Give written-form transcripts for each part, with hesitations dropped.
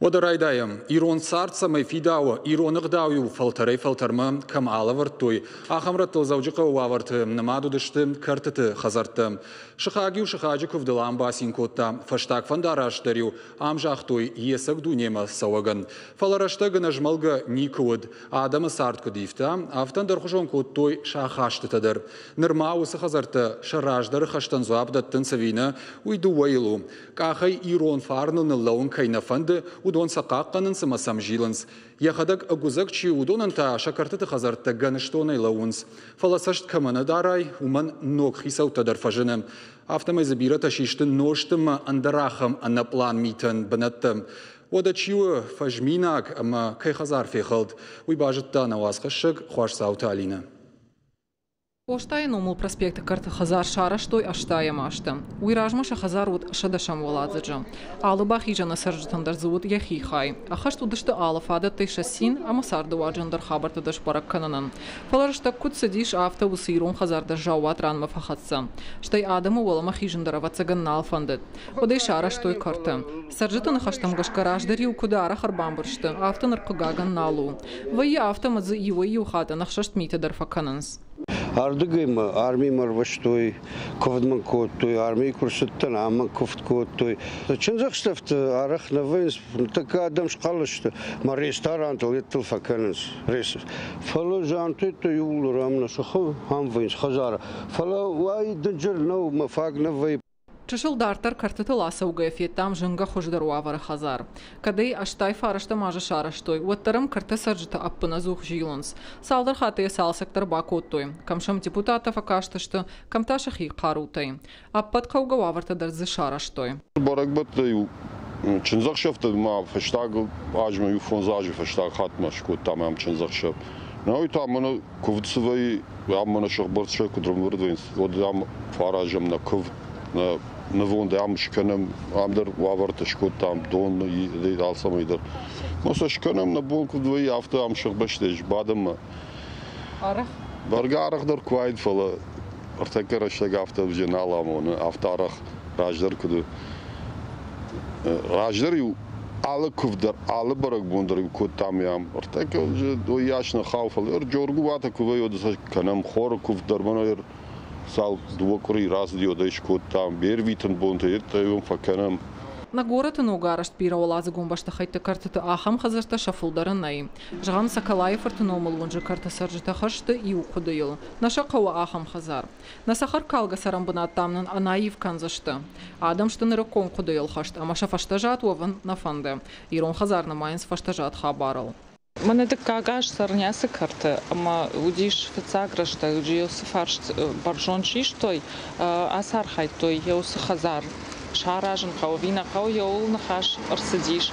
Одарайдаем, ирон сарцамай фидауа, ирон игдаую фалтарма кам алавартуй, ахамратл заужика уаварт намаду дыштым картыты хазартым. Шахагию шахаджиков делам басин котта, фаштак фандараштарю, амжахтуй есак дунема саваган. Фалараштага нажмалга никуд, адама сартку дифта, автан дархушон коттой шахаштытадыр. Нырмаусы хазарты шараждар хаштанзуабдаттын савина уйду вайлу. Кахай ирон фарнын лаун кайнафанды, удон сақаққанын сымасам жилынс. Яхадак агузакчи удонанта шакартыты хазарты ганыштонай лаунс. Фаласашт камана дарай, уман ног хисаутадар фажыным. Автомай забирата шиштын ноштым андарахам анаплан митын банаттым. Одачиу фажминак ама кай хазар фехалд. Уйбажытта навазқашык хуашсаута алина. Оштайын омыл проспекты карты хазар шараштой аштайым ашты. Уйражмаша хазарут шадашам воладзыджы. Алы бахижаны саржытандар зуут яхи хай. Ахаш тудышты алы фада тайшасин, ама сарды ваджандар хабартыдаш барак кананын. Фаларышта кут садиш авто усирун хазарда жауат ранма фахатса. Штай адамы олама хижандара вацаган налфандыд. Одай шараштой карты. Саржытаны хаштам гашкараждари укудара харбамбыршты. Авто наркагаган налу. Вайи авто мазы ивай ухата нахшашт митадар факананс. Ардыгым армий марваштой, ковдман коттой, армий курсыттан аман ковд коттой. Чынзакштафты арах навынс, так адам шкалышты, ма ресторан толеттыл факанынс, ресс. Фала жантой то юлу рамна шахав хамвынс хазара. Фала вай даджыр нау мафаг навай. Чышыл дартар картыты ласа угаефеттам жынга хождару авары хазар. Кадай аштай фарашта мажа шараштой, уаттарым карты саржыта аппына зух жилынс. Салдар хатыя салсактар бакоттой. Камшам депутатов акаштышты, камташахи қарутай. Аппат қауга авартадар зы шараштой. Баракбатты чынзақ шафты ма фаштаг ажма юфонзажи фаштаг хатма шкот тамам чынзақ шаф. Науй таманы ковдсывай аммана шахбартша кудрумвырдвинс. Одам фаражам на ковд на вонде амшканам амдар ваварташко там дон и алсам идер. Моса шканам на болку двои авто амшах баштеш бадам. Арах. Баргарах дар квайд фала. Артакараштаг авто вженаламон автарах раждар куду. Раждар ю алы кувдар алы барак бондар код там ям. Артака же до яшна хауфал. Жоргу вата кувай одса канам хор кувдар манер сал двокори раз диодеш код там бервитен бонте это юм факанам. На город нугарашт пира олазы гумбашта хайтты картыты ахам хазарта шафулдарынай. Жган Сакалаев артыномыл вунжы карты саржыта хашты и укудыйл. Наша кауа ахам хазар. На сахар калга сарамбына тамнын анаив канзашты. Адам штыныры кон кудыйл хашты, ама шафаштажат ован нафанды. Ирон хазар намайынс фаштажат хабарыл. Мене кагаш сарнясы карты, ама удиш фицаграшта, удиосы фарш баржон чиштой, асар хайтой, еусы хазар. Шаражын қау, вина қау, еул нахаш арсидиш.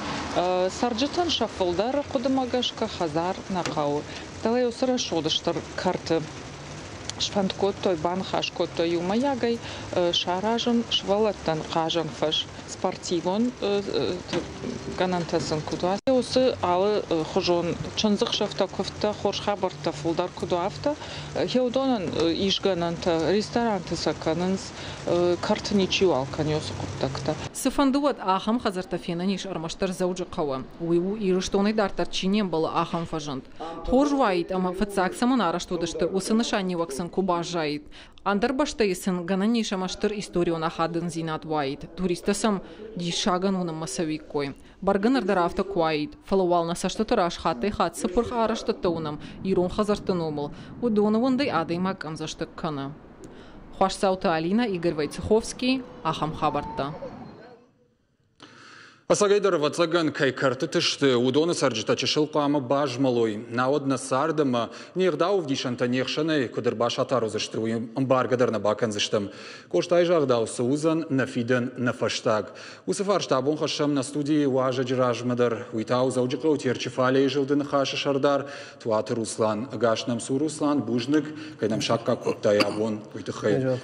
Сарджитан шафылдар қудымагашка хазар на қау. Далай усыра шодыштыр карты. Шфанд коттой, банхаш коттой юмаягай, шаражын швалаттан қажын фаш. Спортивон ганантасын кудуа. Осы алы хожон чынзық шафта көфті хоршға барта фулдар кудуафта. Хеудонын ишгананта ресторанты саканынс карты ничего алкан ёсы құттакта. Сыфандуат ахам хазартафена ниш армаштар заужы қауы. Уйу ирыштоны дартар чинем было ахам фажант. Хор жуайт, ама фацак саман араштодышты усы шани ваксын куба жайт. Андар баштайсын гананиш амаштыр историона хадын зинат вайт. Туристасам дишаган уным масавиккой. Баргыныр дарафта куайт. Фалуална саштатыр ашхатай хат сыпырх араштатты унам. Ирон хазартын омыл. Удоны вындай адаймак амзаштык кана. Хуашсаута Алина, Игорь Войцеховский, Ахам Хабарта. Асагайдар вацаган кай картытышты удоны сарджыта чешылқамы бажмалой. Наодна сардыма неғдау вдишанта неғшаны кудырбаш атарузышты баргадар на баканзыштым. Коштай жағдау саузан на фиден на фаштаг. Усыфар штабон хашам на студии уажа джиражмадар. Уйтау зауджықы утерчифалей жылдын хашы шардар. Туаты Руслан. Агашнам су Руслан бужнык кайнам шакка куттай абон уйтыхай.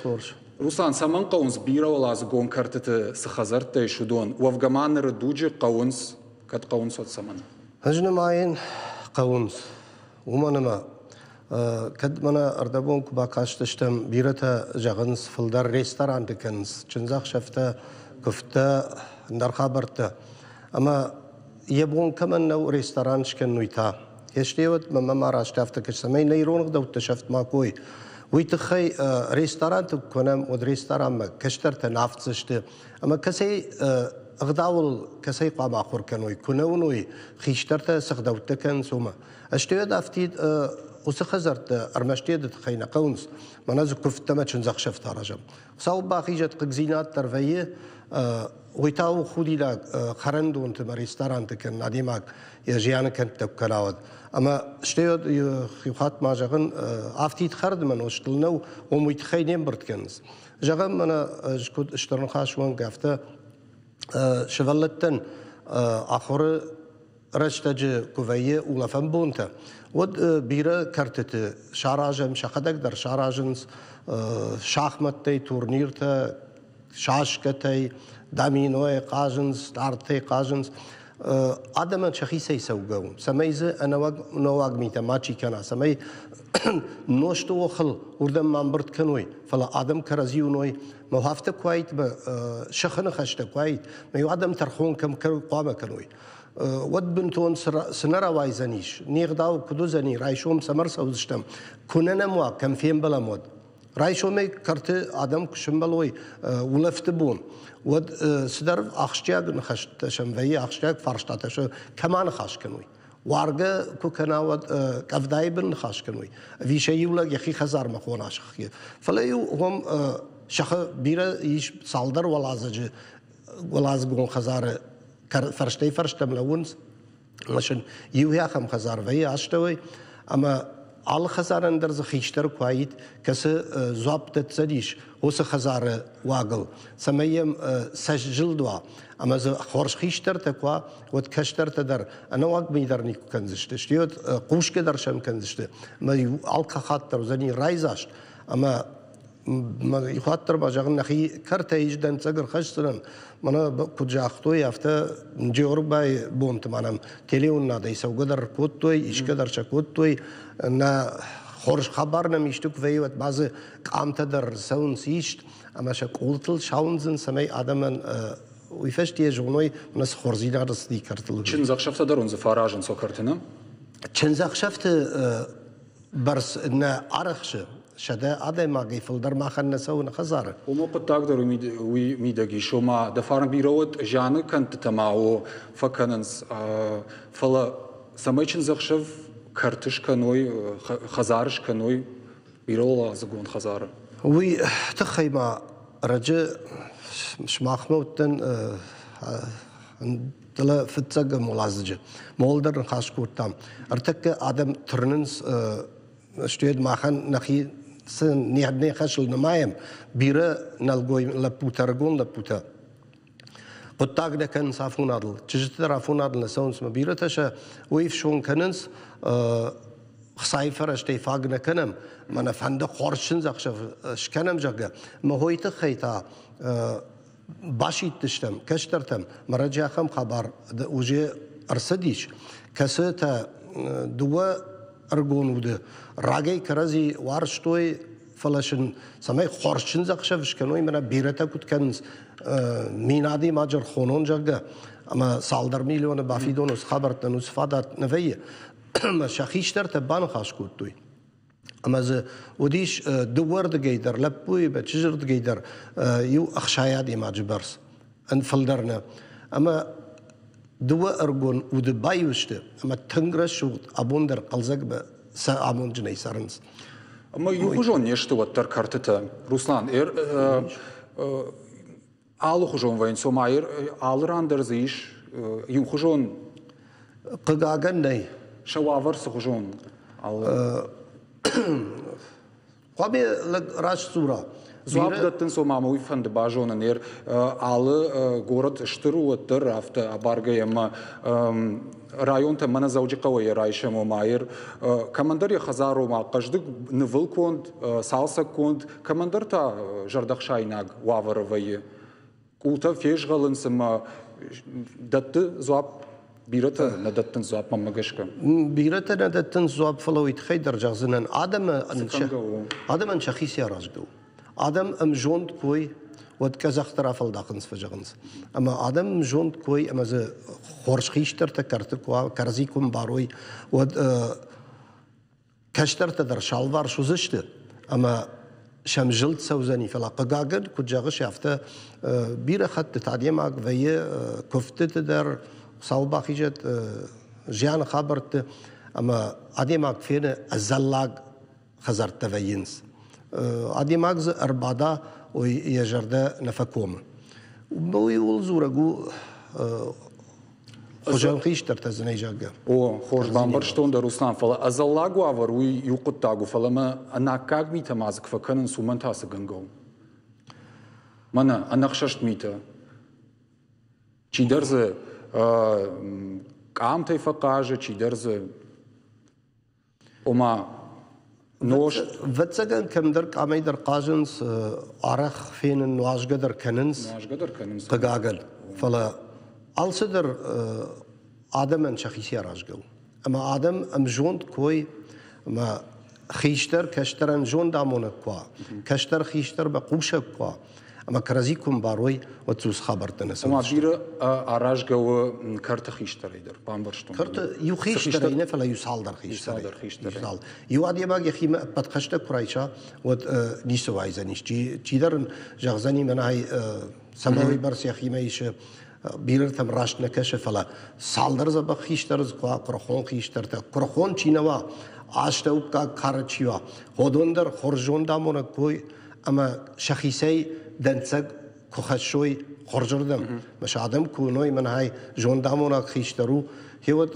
Руслан, саман қаунс бира олазы гон картыты сахазарты шудон. Уавгаманыры дуджи қаунс, кат қаунс от саман? Ажным айын қаунс. Уманыма. Кад мана ардабон куба каштыштым бирата жағынс фылдар ресторан декенс. Чынзақ шафта, күфта, нархабарты. Ама يبغون كمان نو ريستوران شكنويتا يشتيوت ما راشتافت كشتمي نيرون دو تشفت ما كوي ويتخي ريستوران تكونم ود ريستوران ما كشترت نافتشت اما كسي غداول كسي قام اخر كانوا يكونونوي خيشترت سخدوتكن سوما اشتيوت افتيد وسخزرت ارمشتيد تخينا قونس منازو كفت ما تشنزخ شفت رجم صاو باقي جت قزينات ترفيه ويتاو خودي لا خرندو انت ريستوران تكن ناديماك يجيان كنت تكلاود اما شتيود يخات ما جغن افتيد خرد من وشتلنو وميتخينين برتكنز جغن انا كنت اشترن خاشوان قافته شغلتن اخر رشتج كوفيه ولا فنبونتا ود بيرا كرتت شاراجم شقدك در شاراجنس شاخمتي تورنيرتا شاشكتي دامينوي قاجنس دارتي قاجنس آدم شخصی سوگون سمیزه نواق میته ماچی کنا سمی نوشت و خل وردم منبرد کنوی فلا آدم کرزیونوی موافت کویت به شخن خشت کویت میو آدم ترخون کم قام کنوی ود بنتون سنرا وایزنیش نیغداو کدو زنی رایشوم سمر سوزشتم کنن موا کم فیم بلا مود رایشومی کرت آدم کشمبلوی ولفت بون ود سدر اخشتیاگ نخشت شنوی اخشتیاگ فرشتاتش کمان خاش کنوی وارگه کو کنا ود کفدای بن خاش کنوی ویشی ولا یخی خزار مخون عاشقی فلیو هم شخ بیره ایش سالدر ولاز گون خزار فرشته فرشتم لونز مشن یوهیا خم خزار وی عاشتوی اما آل خزارن در زخیشتر کوایت کس زابط تزدیش وس خزار واقل سمیم سجل دوا اما ز خورش خیشتر تکوا ود کشتر تدر انا واق میدر نیکو کنزشته شتیود قوش که درشم کنزشته ما آل خاطر زنی رایزاشت اما ما يخاطر باجغن نخي كرت يجدن تسقر خشترن منا كجاختو يافتا جورباي بونت مانم تليون نادي سو قدر كوتوي ايش قدر شكوتوي نا خورش خبر نميشتوك فيوت بعض قامت در سون سيشت اما شقولتل شاونزن سمي ادمن ويفشت يجونوي ناس خورزينا رسدي كرتل چن زخشفت در اون زفاراجن سو كرتنم چن زخشفت برس نا عرخش شده آدم ماگی فلدر ما خن نسون خزاره. وما قطعك در ويدقي شو ما دفارن بيروت جانه كنت تماو فكننس فلا سمايشن زخشف كرتش كنوي خزارش كنوي بيرولا زقون خزاره. وي تخيما رجع شماخ موتن تلا فتزق ملازجه مولدر خاش كورتام ارتك آدم ترننس اشتيد ماخن نخي سن نيحدني خشل نمايم بيرا نلقوي لبوتا رقون لبوتا قطاق دا كان صافون عدل تجت رافون عدل نسونس ما بيرا تشا ويف شون كننس خصايفر اشتي فاقنا كنم ما نفهند خورشن زخشف شكنم جاقا ما هو يتخيتا باشي تشتم كشترتم مرجع خم خبر وجي ارسديش كسيتا دوا ارگون وده راگی کرازی وارشتوی فلاشن سمای خورشن زخشفش کنوی منا بیرتا کت کنز مینادی ماجر خونون جگه اما سالدر میلیون بافیدون اس خبرتن اس فادات نویه اما شخیشتر تبان خاش کت توی اما ز ودیش دوور دگیدر لبوی به چجر دگیدر یو اخشایادی ماجبرس انفلدرنا اما دوا ارگون ود بايوشته اما تنگرش ود ابوندر قلزق به سامون جني سرنس اما يوجون نشته وتر كارتتا روسلان آلو خجون وين سوماير آلراندر زيش يوجون قاقن ني شوافر سخجون قابي راش صورة زوابدتن سوماموي فند باجون نير آل город штыру рафта абаргаема район та мана заужи قوي رايشمو ماير командар خزارو ما قجدك نفل كوند سالسا كوند командар تا جردخشايناغ وافروي كوتا فيشغلن سما دت زواب بيرتا ندتن زواب ممغشكا بيرتا ندتن زواب فلويت خيدر جغزنن آدم ان شخيص يا راجدو آدم ام جوند كوي كزخ ترافل داخنس فجغنس أما آدم جوند كوي أما ز خورش خيشتر تكرتكوا كرزيكم باروي ود كشتر تدر شالوار شوزشت أما شمجلت سوزني فلا قاقد كجاغش يافته بير خط تعديمك ويا كفت تدر صوبا خيجت جيان خبرت أما عديمك فين الزلاق خزرت تفينس عديمك أربعة ويجرد نفكوم ويقول زورجو خجل خيشتر تزني جاجا خوش بامبرشتون در روسلان فلا ازلاگو آوروی یوقت تاگو فلا ما اناکاگ میته مازک فکنن سومن تاس گنگو منا انخششت میته چی درز کام تی فقاجه چی درز وما نوش وتسجن كم در كامي در قاجنس عرخ فين النواج قدر كننس قاقل فلا الصدر آدم شخصي راجعو أما آدم جوند كوي ما خيشتر كشترن جوند دامونك كوا كشتر خيشتر بقوشك كوا أما كرزيكم باروي وتسوس خبرتنا أما بير راجعو كرت خيشتر يدر بامبرشتون كرت يو خيشتر ينه فلا يسال در خيشتر يسال يو عادي ما يخي بدخشت كرايشة ود نيسو عايزنيش جي درن جغزني من هاي سماوي برس يخي ما يش بيرر تم راش نكشه فلا سالدر زب خيشتر زقوا كرخون خيشتر تا كرخون چينوا عاشتو کا خارچيوا هودوندر خرجون دامون کوي اما شخيسي دنسق كخشوي خرجردم مش آدم كونوي من هاي جون دامون خيشترو هيود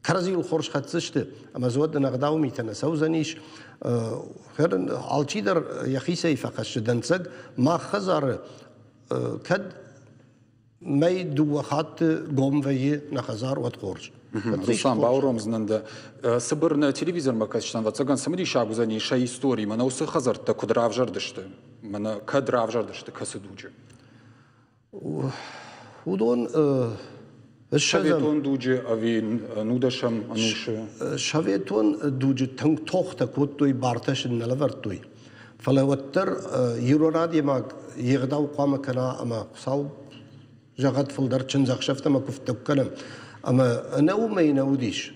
كرزي الخرج خدشت اما زود نقداو ميتنا سوزنيش خيرن alçider يخيسي فقش دنسق ما خزر كد ما يدو خات قوم ويه نخزار وتخرج Руслан Бауромзнанда сыбырны телевизор макачтан ватсаган самыди шагузани ша истории мана усы хазарта кудрав жардышты мана кадрав жардышты касыдучы удон шаветон дуджи авин нудашам анушы шаветон дуджи танк тохта коттой барташын налавартой фалаваттар юронадия маг يغداو قام كنا أما صاو جغد فلدر تشنزق شفت ما كفت كلام أما نو ما ينوديش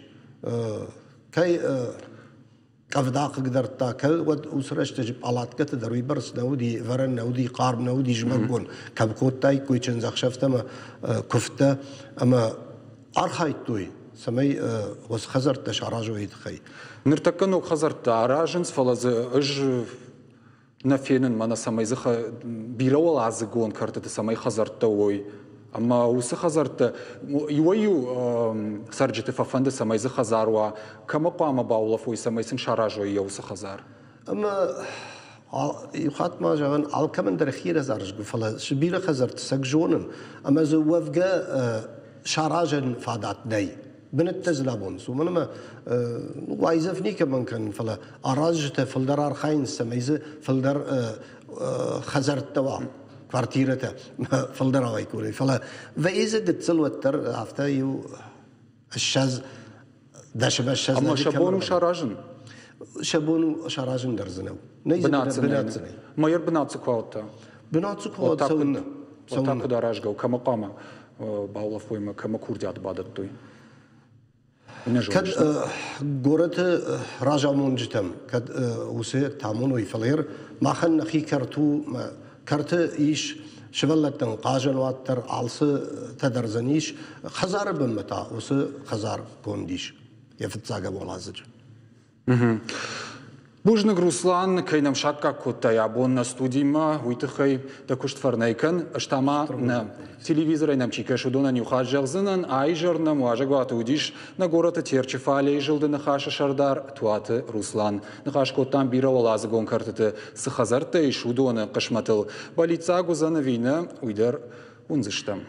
كي كفداق قدر تا كل ود أسرش تجيب علات كت دروي برس نودي فرن نودي قارب نودي جمعون كبكوت تاي كوي تشنزق شفت ما كفت أما أرخيتوي سمي وس خزرت شعراجو يدخي نرتكنو خزرت عراجنس فلز إج نفينن منا سمي زخ بيرول عزقون كرت سمي خزرت توي أما وس خزرت يويو سرجت ففند سمي زخ خزاروا كم قام باولا فوي سمي سن شراجو يوس خزار أما يخاط ما جان على كمان در خير زارج فلا شبير خزرت سجونن أما زو وفجا شراجن فادات داي بنت تزلابون سو منما وايزفني كمان كان فلا أراجت فلدر أرخين سميز فلدر خزرت توا كوارتيرته فلدر وايكوري فلا وإذا دتسلوتر عفتا يو الشاز داشبه الشاز أما شبون شراجن شبون شراجن درزنو بنات ما ير بنات سكوتا بنات سكوتا سونا وتاك دراجة وكم قامة باولا فويما كم كورديات بعدت توي كد قرت راجع منجتم كد وسي تامون ويفلير ما خن خي كرتو ما كرت إيش شبلتن قاجن واتر عالس تدرزنيش خزار بمتا وسي خزار كونديش يفتزاقا بولازج Бужныг Руслан кайнам шакка котта ябон на студима уйтыхай да куштфарнайкан аштама на телевизоре нам чикашу дона нюхаджагзынан айжарна муажагваты удиш на гората терчефалей жылды нахаша шардар туаты Руслан нахаш коттан бира олазы гон картыты сыхазарта и шудона кашматыл балицагу зана вина уйдар унзыштам.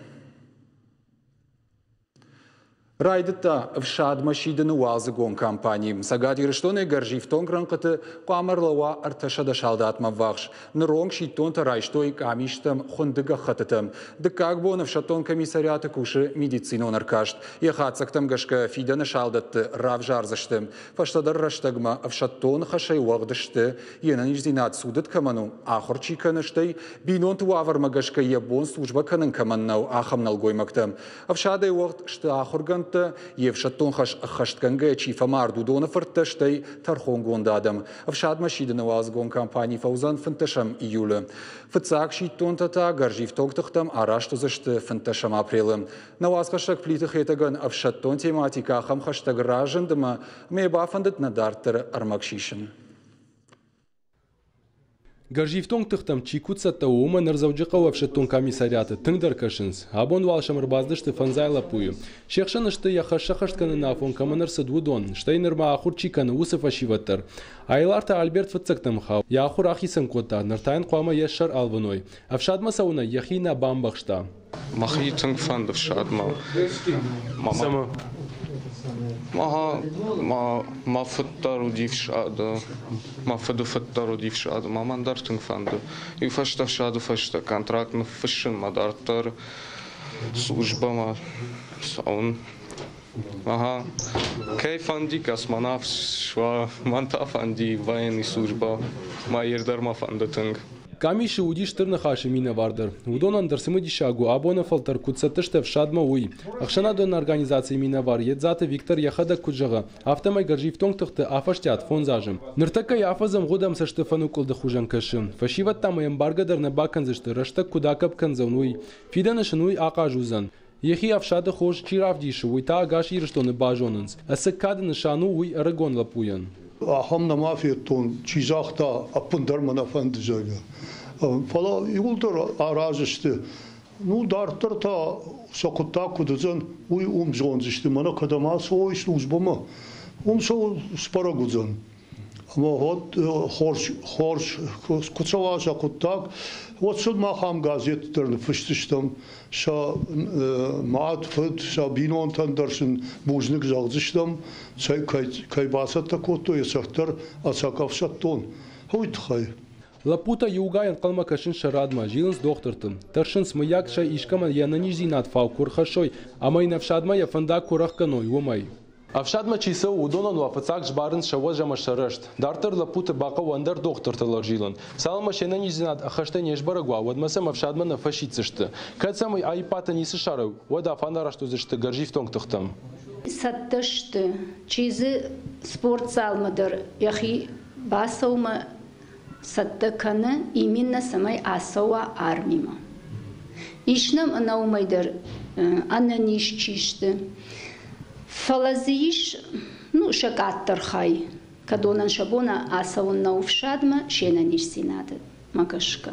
Райдыта вшад машидыны уазы гон компании. Сагати рештоны гаржифтон гранкыты камарлава арташада шалдатма вахш. Нырон шитон тарайштой камиштам хундыга хатытым. Дыкак бон вшатон комиссариаты куши медицину наркашт. Ехацактам гашка фиданы шалдатты равжарзаштым. Фаштадар раштагма вшатон хашай уагдышты. Енаниш зинат судыт каману. Ахорчи каныштай. Бинон туаварма гашка ебон служба канын каманнау ахамнал гоймактым. Вшадай уагд шты ахорган Евшаттон хаштканга чифа марду дона фарташтай тархон гондадам. Вшад машидана уазгон компании фаузан фанташам июля. Фцак шиттон тата гаржифтон тахтам арашто зашты фанташам апрелым. На уазгашак плитах этаган вшаттон тематика хам хаштаг ражандама мебафандат надартер армакшишин. Гаржифтон тахтам чикуца таума нарзавджиqa вавшаттон комиссариаты тыңдар кашинс. Абон валшамыр баздышты фанзайла пую. Шехшанышты яхашахаштканы нафон каманырсы двудон. Штайнырма ахур чиканы усыф ашиваттар. Айларта Альберт фацактам хау. Яхур ахисан кота. Нартайн қуама ешшар алваной. Авшадма сауна яхина бамбахшта. Махи тынг фандов шадма. Мама. ما فتارو دیف شاده ما فتارو دیف شاده ما من دارتن فنده یفشت شاده فشت کنترکت نفشن ما دارتر служба ما سون ما کی فندی کس مناف شوا منتا فندی военный служба ما یردر ما فنده تنگ Камиши удиш тырнахаши мина вардар. Удон андерсимы дишагу абона фалтар куцатыште в шадма уй. Ахшана дон организации мина вар едзата Виктор яхада куджага. Автомай гаржифтон тахты афаштят фонзажем. Ныртака яфазам гудам са Штефану кулда хужан кашим. Фашиват там эмбаргадар на баканзышты раштак кудакап канзануй. Фиданышынуй акажузан. Ехи афшада хош чиравдиши уй та агаш ирштоны бажонынс. Асакады нышану уй арагон лапуян. هم نمافیتون چیزاخ تا اپندر منافند جایه. فلا یولدر آرازشته. نو دارتر تا سکوتا کدزن وی زونزشته منا کدام سوی سوزبا ما. سو سپارا گذن. اما هات خورش کچوا سکوتاک وصل ما خام گازیت در فشتشتم شا معطفت شا بینون تندرشن بوجنک زغزشتم سای کای باسط تکوتو یسختر اساکافشتون هویت خای Лапута югаян калмакашин шарадма жилнс доктортын. Таршин смыяк ша ишкама янанижзинат фалкур хашой, амай навшадма я фанда курах каной умай. Авшадма чисо удонан вафацак жбарын шавозжама шарашт. Дартер лапута бака вандар докторталар жилан. Салма шенанижзинат ахашта нежбарагуа, вадмасам авшадма на фашицышты. Кацамай айпата нисы шарау, вада фандарашту зышты гаржифтонг тахтам. Саттышты, чизы спортзалмадар, яхи басаума саттаканы именно самай асауа армима. Ишнам анаумайдар ананишчишты. Фалазиш, ну, шагаттар хай. Кадонан шабона асаун науфшадма шенаниш синады макашка.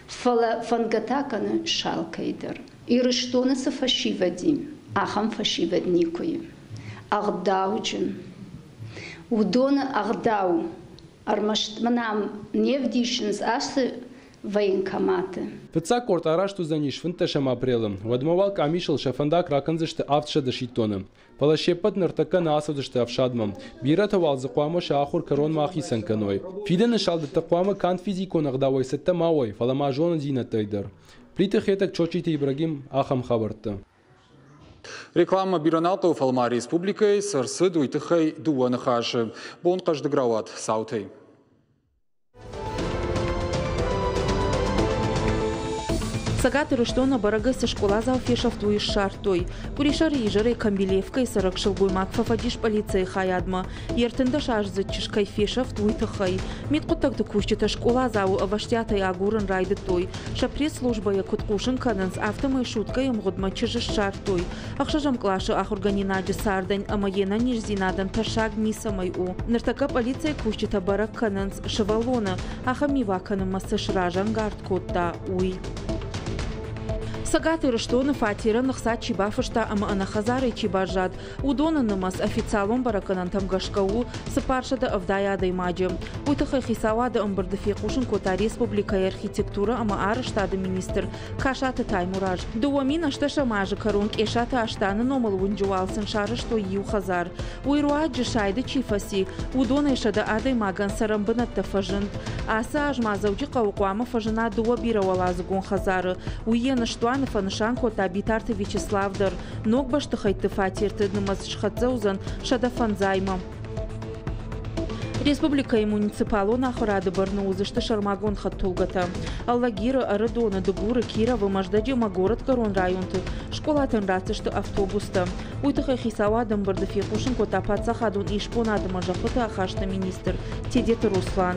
Фала фангатаканы шалкайдар. Ирыштонасы фашивадим, ахам фашивадникуем. Агдауджин. Удона агдау. Армаштманам невдишинс асы военкоматы. Фца кортарашту заниш фынташам апрелым. Вадмовал камишел шафандак раканзышты автша дашитоным. Палашепат нартака насудышты авшадмам. Биратовал закуама шахур корон махисан каной. Фиден шалды такуама кан физико нагдавой сетта мауай. Фалама жона дина тайдар. Плитых этак чочите Ибрагим ахам хабарта. Реклама бироналка Фалма Республикой сарсы дуйтыхай дуаны хашы. Бон қажды грауат саутай. Сагаты Руштона барагысы школа залфешафту и шартой. Пуришары ежары камбилевка и сарак шылгуймак фафадиш полиция хаядма. Ертында шарзы чишкай фешафту и тахай. Миткутагды кущита школа зау аваштятай агурын райды той. Шапресс служба якуткушын кананс автомай шутка им годма чижы шартой. Ахшажам клашы ахурганинаджи сардань, ама ена нижзинадан ташаг мисамай у. Нартака полиция кущита барак кананс шавалона. Аха миваканы масы шражан гард котта уй. Сагаты Раштона Фатира Нахса Чибафышта ама Анахазары Чибажад. Удона намаз официалом бараканантам Гашкау Сапаршада Авдаяда и Маджи. Уйтаха Хисавада Амбардефекушин Кота Республика и архитектура ама Араштада министр Кашата Таймураж. Дуамина Шташа Мажа Карунг Эшата Аштана Номал Вунджуалсен Шара что Ю Хазар. Уируаджи Шайда Чифаси. Удона Эшада Ада и Маган Сарамбанат Тафажин. Аса Ажмазауджи Каукуама Фажина Дуа Бира Валазгун Хазар. Уена Штуан Фаншанко Табитарты Вячеславдар. Ногбашты Хайты Фатирты Намаз Шхадзаузан Шадафанзайма. Республика и муниципалу нахрады Барнаузышты Шармагон Хаттулгата. Аллагира Арадона Дугура Кира Вымаждади Магород Корон районты. Школа Тенрацышты автобуста. Уйтыха Хисавадам Бардефекушин Котапаца Хадун Ишпонады Мажахыты Ахашты министр Тедеты Руслан.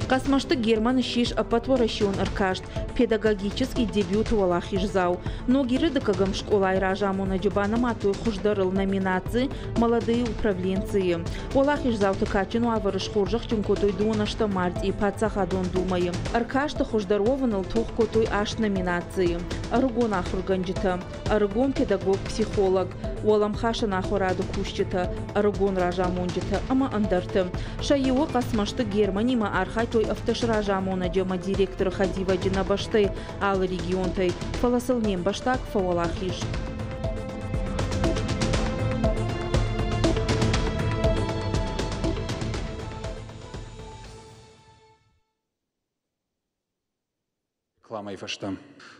Касмашты Герман Шиш апатворащион Аркашт. Педагогический дебют Валахишзау. Но гирыдакагам школа и ражамуна джубана мату хуждарыл номинации молодые управленцы. Валахишзау тыкачину аварыш хуржах чункотой дунашта март и пацахадон думаем. Аркашта хуждарованыл тухкотой аш номинации. Аргон ахурганджита. Аргон педагог-психолог. Уалам хаша нахораду кущита. Аргон ражамунджита. Ама андарты. Шайео касмашты Германима архай автош ражамуна джама директор Хадива Джинабаш ал регионтай фаласылнем баштак фавалахиш.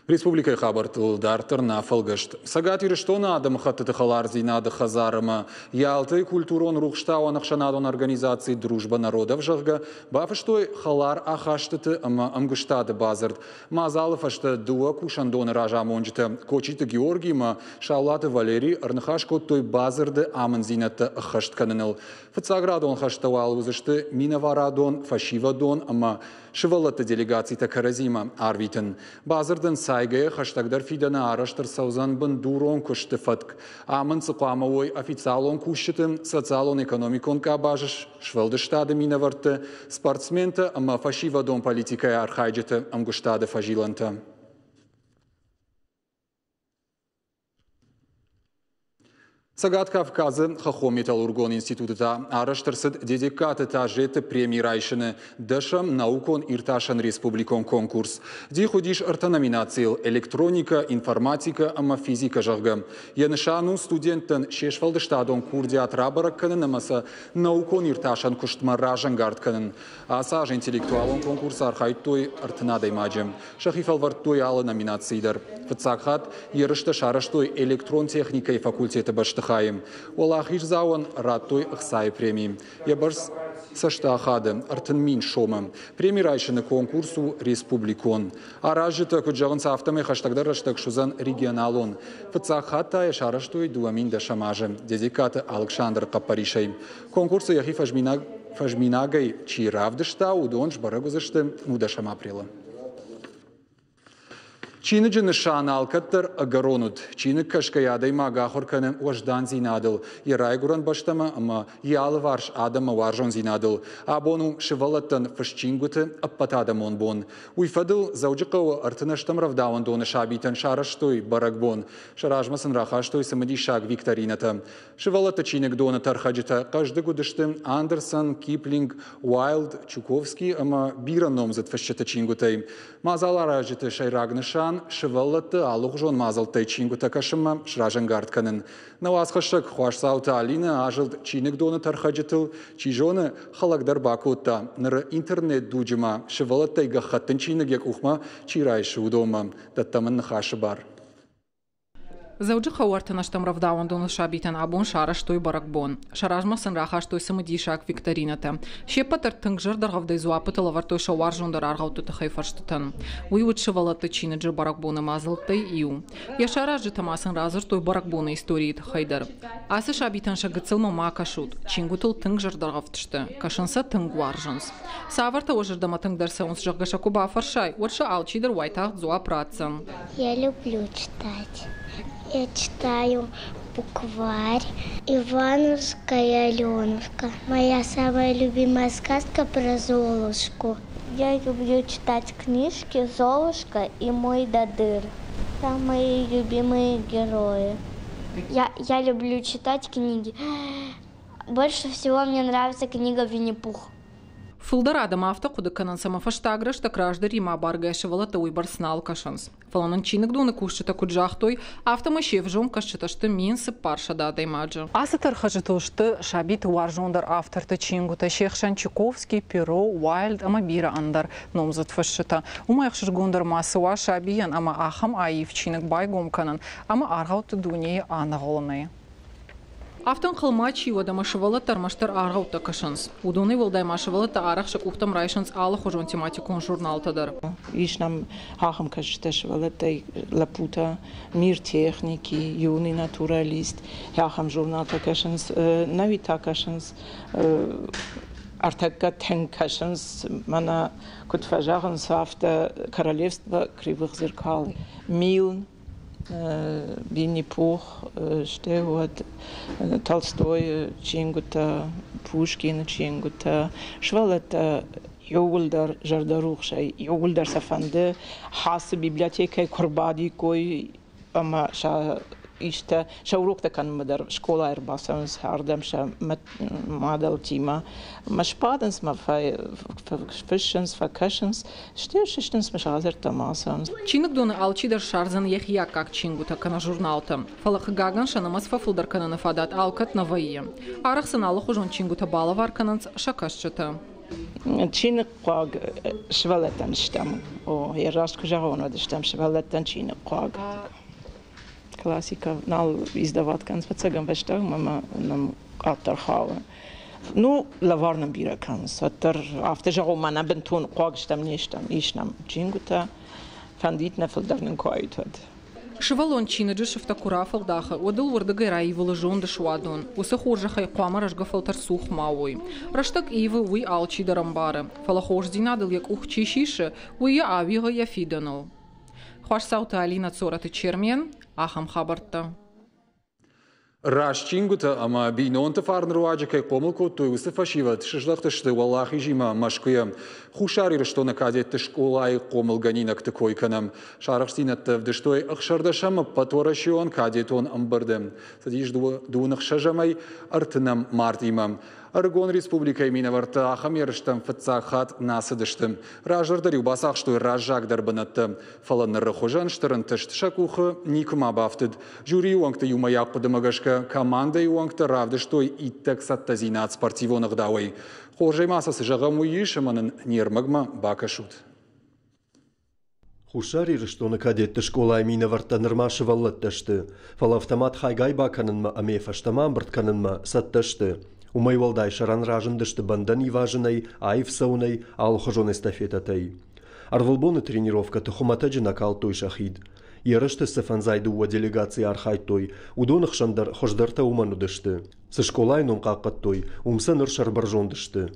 Республика Хабартыл Дартер на Фалгашт. Сагат Юриштона Адам Хатты Халарзи Нада Хазарма. Ялты культурон Рухштау Нахшанадон организации Дружба народов Жахга. Бафаштой Халар Ахаштыты Амгуштады Базард. Мазалы Фашта Дуа Кушандон Ража Монджита. Кочиты Георгима Шаулаты Валерий Арнахашко той Базарды Аманзината Ахаштканыныл. Фацаградон Хаштауал Узышты Минаварадон Фашивадон Ама Шивалата делегацията Каразима Арвитен. Базарден сайгая хаштагдар фидана араштар саузан бандурон куштефатк. Аман цықамауой официалон кушетен социалон экономикон кабажыш швалдыштады минаварты спортсмента ама фашивадон политикая архайджеты амгуштады фажиланта. Сагат Кавказы Хахо Металлургон института араштырсыд дедикаты тажеты премии райшыны дышам наукон ирташан республикон конкурс. Дихудиш арта номинациил электроника, информатика, ама физика жағгам. Янышану студенттен шешвалдыштадон курди атрабаракканы намаса наукон ирташан куштмаражан гардканын. Асаж интеллектуалон конкурс архайтой артынадай маджем. Шахифалвартой алы номинациидар. Фацакхат ерышты шараштой электрон техника и факультеты баштых. Олахиш зауан раттой ахсай премии. Ябарс саштахады артын мин шомам. Премии райшыны конкурсу республикон. Аражыты күджағын сафтамай хаштагдар раштаг шузан регионалон. Фацахаттай шараштой дуамин дашамажы. Дедикаты Александр Капаришай. Конкурсы яхи фажминагай чиравдышта удонж барагузышты удашам апрела. Чины джинышан алкаттар агаронут. Чины кашкаядай магахор канем уаждан зинадыл. Ирайгуран баштама, ама ялы варш адама варжон зинадыл. Абону шивалаттан фашчингуты аппатадамон бон. Уйфадыл зауджикау артынаштам равдаван доны шабитан шараштой барагбон. Шаражмасын рахаштой самади шаг викторината. Шивалатта чиник дона тархаджита. Кажды гудыштым Андерсон, Киплинг, Уайлд, Чуковский, ама бираном затфашчата чингутай. Мазаларажиты шайрагнышан. Шываллаты алуғжон мазалтай чингу такашыма шражан гардканын. Навасқашык хуашсаута алина ажылд чиник доны тархаджитыл, чижоны халагдар бакутта, ныр интернет дуджима, шывалаттай гахаттын чиник ухма чирайшы удома, даттамын нахашы бар. Зауджи хауартынаштам равдауан доны шабитан абон шараштой баракбон. Шаражмасын рахаштой самадишак викторината. Шепатар тыңжырдар гавдай зуапытыла вартой шауаржондар аргауты хайфарштытан. Уйвуд шывалаты чинаджы баракбоны мазылтай ию. Я шаражы тамасын разыртой баракбоны истории хайдар. Асы шабитан шагыцылма макашут. Чингутыл тыңжырдар гавтышты. Кашынса тыңгуаржынс. Саварта ожырдама тыңдарса онс жагашаку бафаршай. Уатша алчидер уайтах зуапратса. Я люблю читать. Я читаю букварь Ивановская Аленушка. Моя самая любимая сказка про Золушку. Я люблю читать книжки «Золушка» и «Мой Дадыр». Там мои любимые герои. Я люблю читать книги. Больше всего мне нравится книга «Винни-Пух». Фулдарадам авто кудыканан самофаштаграш так ражда рима баргайшевала та уйбарснал кашанс. Фаланан чиник дуны кушчата куджахтой автомашев жом кашчаташты минсы парша дадай маджа. Асатар хажитушты шабит уаржондар авторты чингута Шехшан Чуковский, Перо, Уайлд, ама бира андар номзат фашчата. Умаях шыргундар масыва шабиян ама ахам аив чиник байгомканан, ама аргауты дунеи анаголны. Автон хылмачи удамашывала тармаштар аргаута кашанс. Удуны вылдаймашывала та арахшак ухтам райшанс ала хожон тематикон журналтадар. Ишнам хахам кашташвала тай лапута мир техники, юный натуралист, хахам журналта кашанс, навита кашанс, артакка тен кашанс, мана кутфажахан сафта королевства кривых зеркал. Милн, Винни-Пух, Штеуат, Толстой, Чингута, Пушкин, Чингута, Швалата, Йогулдар, Жардарухшай, Йогулдар Сафанде, Хас библиотека Курбади, кой, ама ша ишта, ша урокта кан мадар школа ербасанс, хардам ша мадал тима, ма шпаденс, ма фишенс, факашенс, штешенс, ма шазер тамасанс. Чиник дуны алчидар шарзан яхия как чингута кана журналта. Фалах гаган шанамас фафулдар кана нафадат алкат навайе. Арахсан алаху жон чингута балавар кананс шакашчата. Чиник қаг швалетан штам, о ерашку жарона штам швалетан чиник қаг. Классика, нал издават канс пацагам вештаг, мама нам атархава. Ну, лаварнам бира канс, атар афте жаромана бентун қаг штам нештам, ишнам чингута, фандит нефелдарнен коайтад. Шевалон чинаджи шефтакура фалдаха, одыл вардагай раивала жон да шуадон, уса хоржаха и қуама рашга фалтарсух мауой. Раштак ивы уи алчи дарамбара, фалахош динадыл як ух чишише, уи я авига я фиданул. Хош саута Алина Цораты Чермен, ахам хабарта. Раш чингута, ама бинонта фарнруаджа кай комылко той усафашиват, шыжлахтышты валлахи жима машкуя. Хушари что на кадетты школай комыл ганинак такой канам. Шарахстинатта вдыштой ахшардашама патворашион кадетон амбардем. Садиш дуунах шажамай артынам мартимам. Аргон республика минаварта ахамерштам фацахат насадыштым. Ражардарю басах что ражак дарбанатта. Фаланнары хожан штарантышт шакуха никума бафтыд. Жюри уангта юмаяк подамагашка команда уангта равдыштой иттак саттазинат спортивонах давай. Хожай масасы жағаму ешаманын нермагма бакашут. Хушари что на кадетты школа минаварта нырмашы валлатташты. Фалавтомат хайгай баканынма амефаштаман бртканынма сатташты. Умай валдай шаран ражындышты бандан иважынай, айв саунай, алхожон эстафетатай. Арвалбоны тренировка тухуматаджи накал той шахид. Ярышты сафанзайды уа делегации архай той, удонах шандар хождарта уманудышты. Са школай ном қаққат той, умса ныр шарбаржондышты.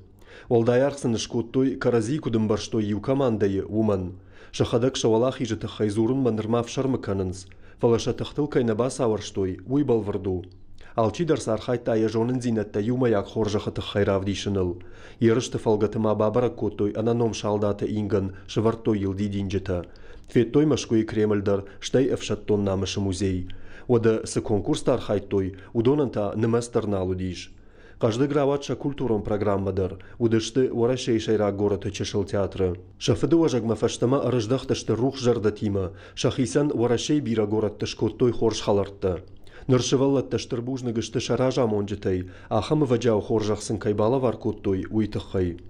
Валдай арқсын шкот той, карази кудым барштой ю командайы уман. Шахадак шавалах ижыты хайзурын манырмав шармыканынс. Фалаша тахтыл кайнабас аварштой, уйбал варду. Алчидар сархайта яжонын зинетта юмаяк хоржахаты хайравдишыныл. Ерышты фалгатыма бабара коттой ананом шалдаты инган шывартой йылди динджета. Феттой машкуи Кремльдар штай эфшаттон намышы музей. Ода сы конкурс тархайтой удонанта нымастар налудиш. Каждый граватша культуром программадар, удышты уарашейшайра города чешыл театры. Шафыды уажагма фаштама арыждахташты рух жардатима, шахисан уарашей бира город тышкоттой хорж халартта. Ныршываллатта штырбужны гышты шаража монжетай, ахамы ваджау хоржахсын кайбала варкоттой уйтыхай.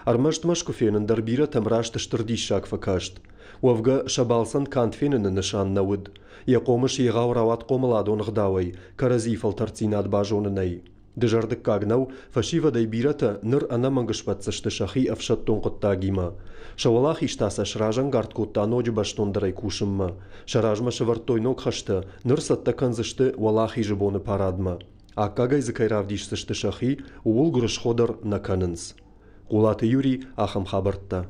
Армашт куфенын дарбира тамрашты штырдиш шакфакашт. Уавга шабалсан кантфенын нышан науд. Яқомыш егау рават комыладон гдавай, карази фалтарцинат бажонынай. Дежардык кагнау фашивадай бирата ныр анамангышпатсышты шахи афшаттон коттагима. Шавалах иштаса шражан гарткотта ноджи баштондарай кушымма. Шаражма шавартой ног хашты ныр сатта канзышты валах ижибоны парадма. Аккагай закайравдишсышты шахи уул гурыш ходар наканынс. Гулаты Юрий ахам хабартта.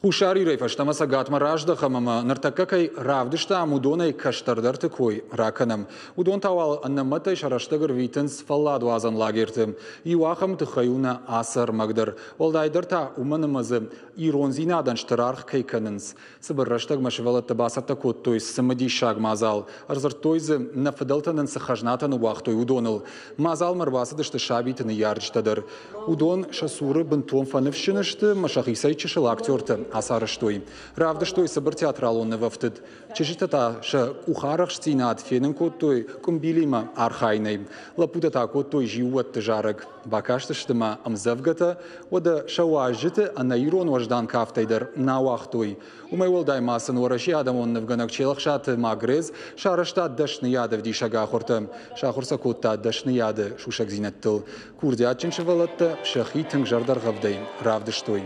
Хушари рейфаштама сагатма раждахамама нартакакай равдышта амудонай каштардарты кой раканам. Удон тавал аннаматай шараштагар витенс фалладу азан лагертым. Иуахам тыхаюна асар магдар. Олдайдарта уманамазы иронзинадан штарарх кайканынс. Сыбырраштаг машевалатта басатта коттойс самадишаг мазал. Арзартойзы нафадалтанын сахажнатан уахтой удоныл. Мазал марбасадышты шабитын ярджтадар. Удон шасуры бынтон фанывшынышты машахисай чешел актерты. Асарыштой. Равдыштой сабыр театралонны вафтыд. Чешитата ша ухарах штинат фенен коттой кумбилима архайнай. Лапутата коттой живуатты жарык. Бакаштыштыма амзавгата, ода шауажыты анаирон важдан кафтайдар науахтой. Умай волдай масын ораши адамонны вганак челахшаты магрез, шарашта дашны яды вди шага хортам. Шахурса котта дашны яды шушак зинаттыл. Курдиатчин шавалатты шахи тынг жардар гавдай. Равдыштой.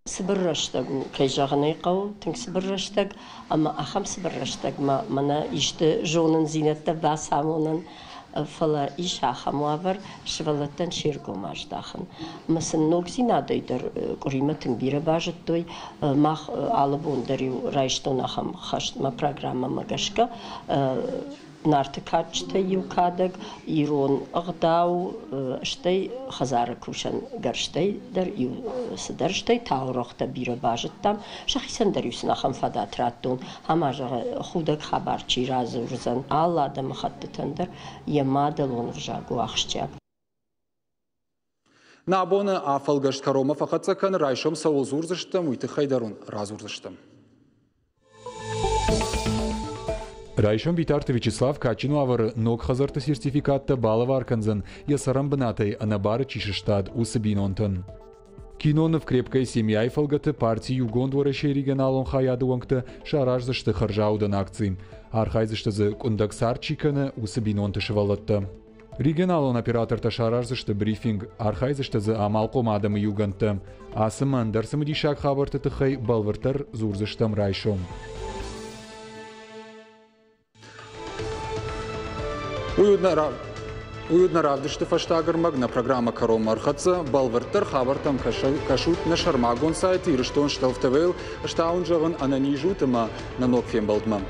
Сыбырраштагу кайжағынай қау, тің сыбырраштаг, ама ахам сыбырраштаг, мана ишті жоғының зинетті басамонын фала иш ахам уавар швалаттан шергу маждахын. Масын ног зинадайдар құрима тің бері бажыттой, мах алып ондарю райштон ахам хаштма программа магашка, нарты качта юкадаг, ирон ағдау, штай хазары кушан гарштай дар ю сыдарштай таурохта бира бажыттам, шахисан юсна хам фада траттон, хамажа худак хабарчи разурзан, алла адам хаттытандар, ямадал он вжагу ахшчак. Набоны афалгашт карома фахатсакан райшом саулзурзыштам, уйты хайдарун разурзыштам. Райшом Витарты Вячеслав Качину авар ног хазарта сертификатта балава арканзан ясарам бнатай анабары чишиштад усабинонтан. Киноны в крепкой семье айфалгаты партии югондвара регионалон хаядуангта шаражзашты харжаудан акции. Архайзашты за кундаксарчиканы усабинонты шевалатта. Регионалон оператор ташаражзашты брифинг архайзашты за амалком адамы юганта. Асыман дарсымы дишак хабарты тыхай балвартар зурзаштам райшом. Уютна равдышты фаштагар магна программа Каром Мархатса, Балвартар Хабартам Кашут на Шармагон сайт и Рештон Шталфтавейл, Штаунжаван Ананижутама на Нокфем Балдман.